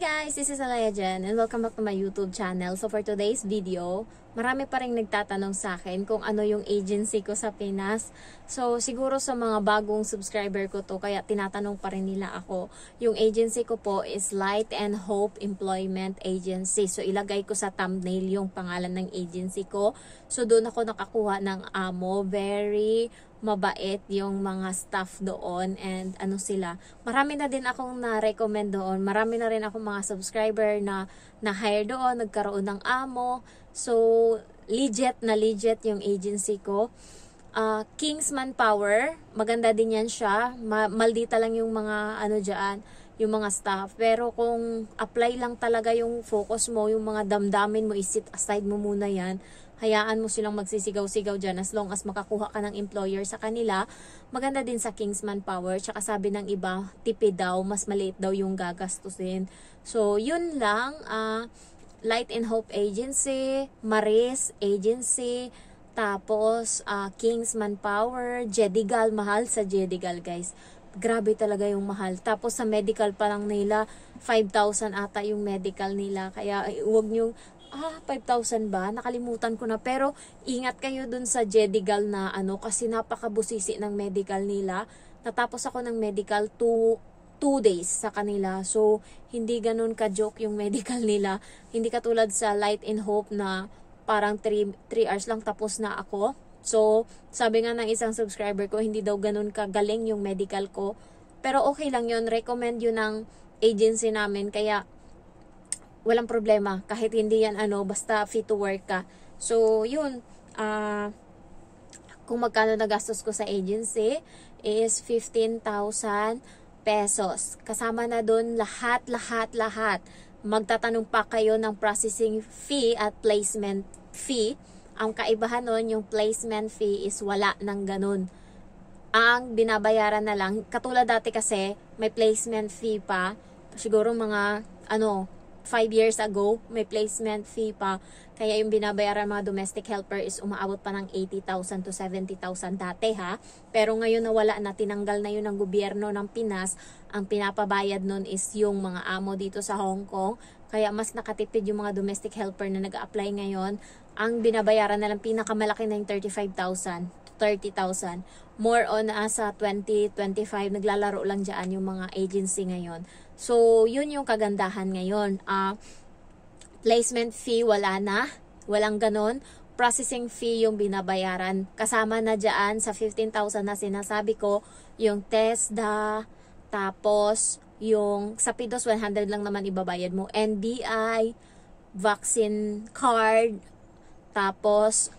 Guys, this is Alaya Jen and welcome back to my YouTube channel. So for today's video, marami pa rin nagtatanong sa akin kung ano yung agency ko sa Pinas. So siguro sa mga bagong subscriber ko to, kaya tinatanong pa rin nila ako. Yung agency ko po is Light and Hope Employment Agency. So ilagay ko sa thumbnail yung pangalan ng agency ko. So doon ako nakakuha ng amo. Very mabait yung mga staff doon and ano sila. Marami na din akong na-recommend doon. Marami na rin akong mga subscriber na na-hire doon, nagkaroon ng amo. So, legit yung agency ko. Kingsman Power, maganda din yan siya. Maldita lang yung mga ano dyan, yung mga staff. Pero kung apply lang talaga yung focus mo, yung mga damdamin mo, isit aside mo muna yan. Hayaan mo silang magsisigaw-sigaw dyan as long as makakuha ka ng employer sa kanila. Maganda din sa Kingsman Power. Tsaka sabi ng iba, tipid daw, mas maliit daw yung gagastusin. So, yun lang. Light and Hope Agency, Maris Agency, tapos Kingsman Power, Jedigal, mahal sa Jedigal guys. Grabe talaga yung mahal. Tapos sa medical pa lang nila, 5,000 ata yung medical nila. Kaya huwag nyong 5,000 ba? Nakalimutan ko na. Pero, ingat kayo dun sa Jedigal na ano, kasi napakabusisi ng medical nila. Natapos ako ng medical 2 days sa kanila. So, hindi ganun ka-joke yung medical nila. Hindi katulad sa Light and Hope na parang 3 hours lang tapos na ako. So, sabi nga ng isang subscriber ko, hindi daw ganun kagaling yung medical ko. Pero okay lang yun. Recommend yun ng agency namin. Kaya, walang problema. Kahit hindi yan ano, basta fit to work ka. So, yun. Kung magkano nagastos ko sa agency is 15,000 pesos. Kasama na dun lahat. Magtatanong pa kayo ng processing fee at placement fee. Ang kaibahan nun, yung placement fee is wala ng ganun. Ang binabayaran na lang, katulad dati kasi, may placement fee pa. Siguro mga, 5 years ago, may placement fee pa. Kaya yung binabayaran mga domestic helper is umaabot pa ng 80,000 to 70,000 dati ha. Pero ngayon nawala na, tinanggal na yun ng gobyerno ng Pinas. Ang pinapabayad nun is yung mga amo dito sa Hong Kong. Kaya mas nakatipid yung mga domestic helper na nag-a-apply ngayon. Ang binabayaran na lang pinakamalaki na yung 35,000 to 30,000. More on sa 2025, naglalaro lang dyan yung mga agency ngayon. So, yun yung kagandahan ngayon. Placement fee, wala na. Walang ganon. Processing fee yung binabayaran. Kasama na dyan sa 15,000 na sinasabi ko, yung TESDA, tapos yung sa PIDOS 100 lang naman ibabayad mo. NBI, vaccine card, tapos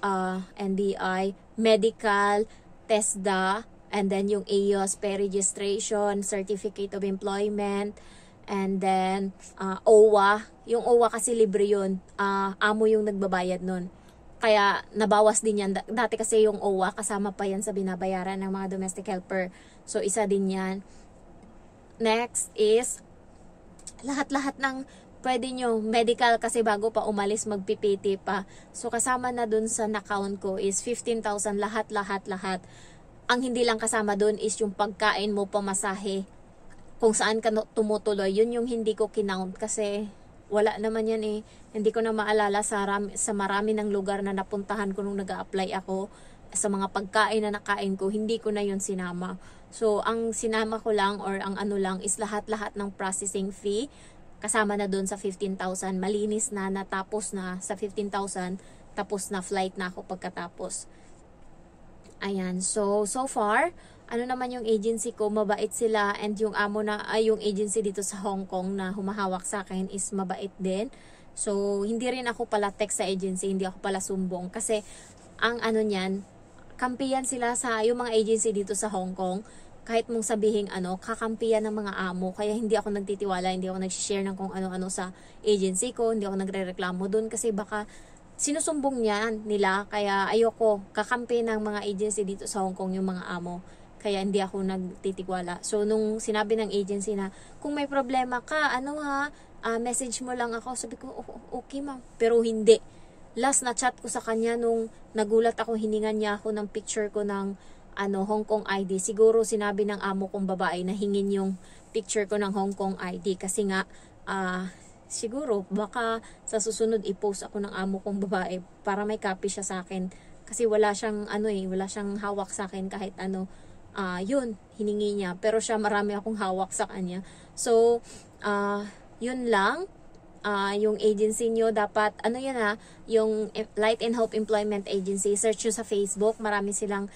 NBI, medical, TESDA, and then yung AYOS pay registration, certificate of employment, and then OWA. Yung OWA kasi libre yun. Amo yung nagbabayad nun. Kaya nabawas din yan. Dati kasi yung OWA kasama pa yan sa binabayaran ng mga domestic helper. So isa din yan. Next is lahat-lahat ng pwede nyo. Medical kasi bago pa umalis magpipiti pa. So kasama na dun sa account ko is 15,000 lahat. Ang hindi lang kasama dun is yung pagkain mo, pamasahe. Kung saan ka tumutuloy, yun yung hindi ko kinount kasi wala naman yan eh. Hindi ko na maalala sa marami ng lugar na napuntahan ko nung nag-a-apply ako. Sa mga pagkain na nakain ko, hindi ko na yun sinama. So, ang sinama ko lang or ang ano lang is lahat-lahat ng processing fee. Kasama na dun sa 15,000. Malinis na, natapos na sa 15,000. Tapos na flight na ako pagkatapos. Ayan, so far, ano naman yung agency ko, mabait sila, and yung amo na, yung agency dito sa Hong Kong na humahawak sa akin is mabait din. So, hindi rin ako pala text sa agency, hindi ako pala sumbong. Kasi, ang ano niyan, kampiyan sila sa, yung mga agency dito sa Hong Kong, kahit mong sabihin kakampiyan ng mga amo. Kaya hindi ako nagtitiwala, hindi ako nag-share ng kung ano-ano sa agency ko, hindi ako nagre-reklamo dun kasi baka sinusumbong nila, kaya ayoko kakampi ng mga agency dito sa Hong Kong yung mga amo, kaya hindi ako nagtitiwala. So nung sinabi ng agency na kung may problema ka, message mo lang ako, sabi ko okay ma'am, pero hindi. Last na chat ko sa kanya nung nagulat ako, hiningan niya ako ng picture ko ng Hong Kong ID. Siguro sinabi ng amo kong babae na hingin yung picture ko ng Hong Kong ID kasi nga siguro baka sa susunod i-post ako ng amo kong babae para may copy siya sa akin. Kasi wala siyang wala siyang hawak sa akin kahit ano. Yun, hiningi niya. Pero siya, marami akong hawak sa kanya. So, yun lang. Yung agency nyo, dapat, yung Light and Hope Employment Agency, search nyo sa Facebook. Marami silang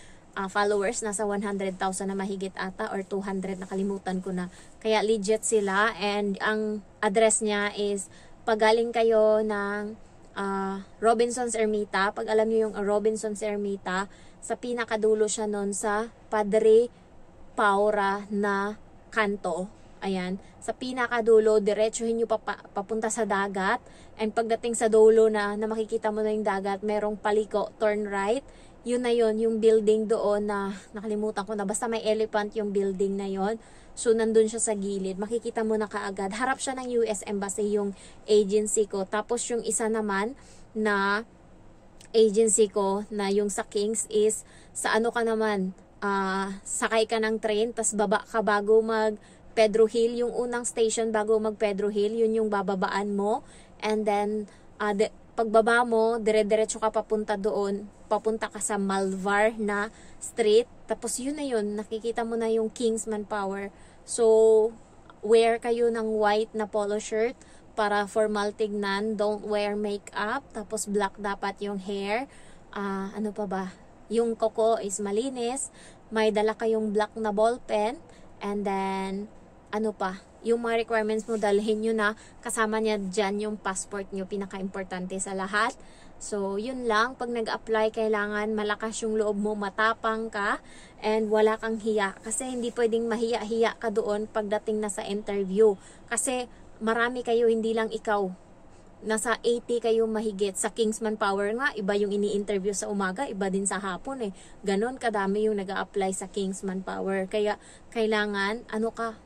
followers, nasa 100,000 na mahigit ata, or 200, nakalimutan ko na. Kaya legit sila, and ang address niya is, pagaling kayo ng Robinson's Ermita. Pag alam niyo yung Robinson's Ermita, sa pinakadulo siya nun sa Padre Paura na kanto. Ayan. Sa pinakadulo, diretsuhin nyo papunta sa dagat. And pagdating sa dulo na makikita mo na yung dagat, merong paliko, turn right. Yun na yun, yung building doon na nakalimutan ko na. Basta may elephant yung building na yun. So, nandun siya sa gilid. Makikita mo na kaagad. Harap siya ng US Embassy, yung agency ko. Tapos yung isa naman na agency ko na yung sa Kings is sa ano ka naman, sakay ka ng train, tas baba ka bago mag Pedro Hill, yung unang station bago mag Pedro Hill, yun yung bababaan mo, and then pagbaba mo, dire-diretso ka papunta doon, papunta ka sa Malvar na street, tapos yun na yun, nakikita mo na yung Kingsman Power. So, wear kayo ng white na polo shirt, para formal tignan, don't wear makeup, tapos black dapat yung hair. Ano pa ba? Yung koko is malinis, may dala kayong black na ball pen, and then, ano pa? Yung mga requirements mo, dalhin nyo na, kasama niya dyan yung passport nyo, pinaka-importante sa lahat. So, yun lang, pag nag-apply, kailangan malakas yung loob mo, matapang ka, and wala kang hiya. Kasi hindi pwedeng mahiya-hiya ka doon pagdating na sa interview. Kasi, marami kayo, hindi lang ikaw. Nasa 80 kayo mahigit. Sa Kingsman Power nga, iba yung ini-interview sa umaga, iba din sa hapon eh. Ganon kadami yung nag-a-apply sa Kingsman Power. Kaya, kailangan,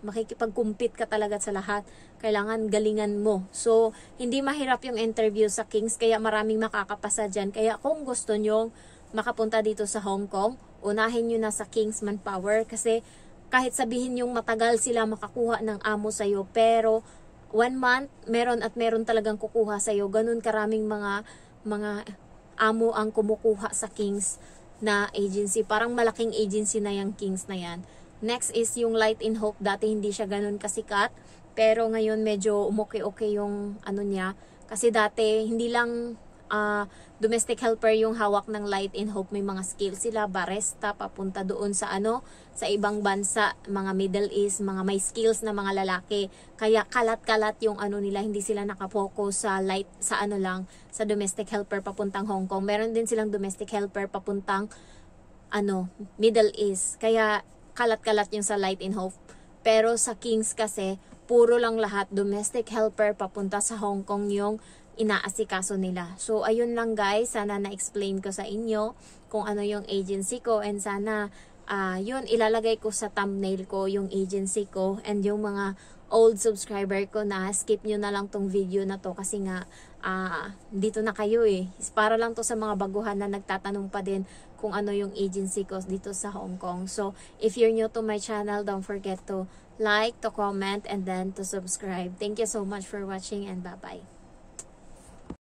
makikipag-compete ka talaga sa lahat. Kailangan galingan mo. So, hindi mahirap yung interview sa Kings, kaya maraming makakapasa dyan. Kaya kung gusto nyong makapunta dito sa Hong Kong, unahin nyo na sa Kingsman Power. Kasi, kahit sabihin yung matagal sila makakuha ng amo sa'yo, pero 1 month, meron talagang kukuha sa'yo. Ganun karaming mga amo ang kumukuha sa Kings na agency. Parang malaking agency na yung Kings na yan. Next is yung Light in Hope. Dati hindi siya ganun kasikat. Pero ngayon medyo umuki-okay yung ano niya. Kasi dati hindi lang domestic helper yung hawak ng Light in Hope. May mga skills sila, barista, papunta doon sa sa ibang bansa, mga Middle East, mga may skills na mga lalaki. Kaya kalat-kalat yung nila, hindi sila nakapokus sa sa domestic helper papuntang Hong Kong. Meron din silang domestic helper papuntang Middle East. Kaya kalat-kalat yung sa Light in Hope. Pero sa Kings kasi, puro lang lahat domestic helper papunta sa Hong Kong yung inaasikaso nila. So, ayun lang guys. Sana na-explain ko sa inyo kung ano yung agency ko, and sana yun, ilalagay ko sa thumbnail ko yung agency ko, and yung mga old subscriber ko na skip nyo na lang tong video na to kasi nga dito na kayo eh. Para lang to sa mga baguhan na nagtatanong pa din kung ano yung agency ko dito sa Hong Kong. So, if you're new to my channel, don't forget to like, to comment, and then to subscribe. Thank you so much for watching, and bye-bye.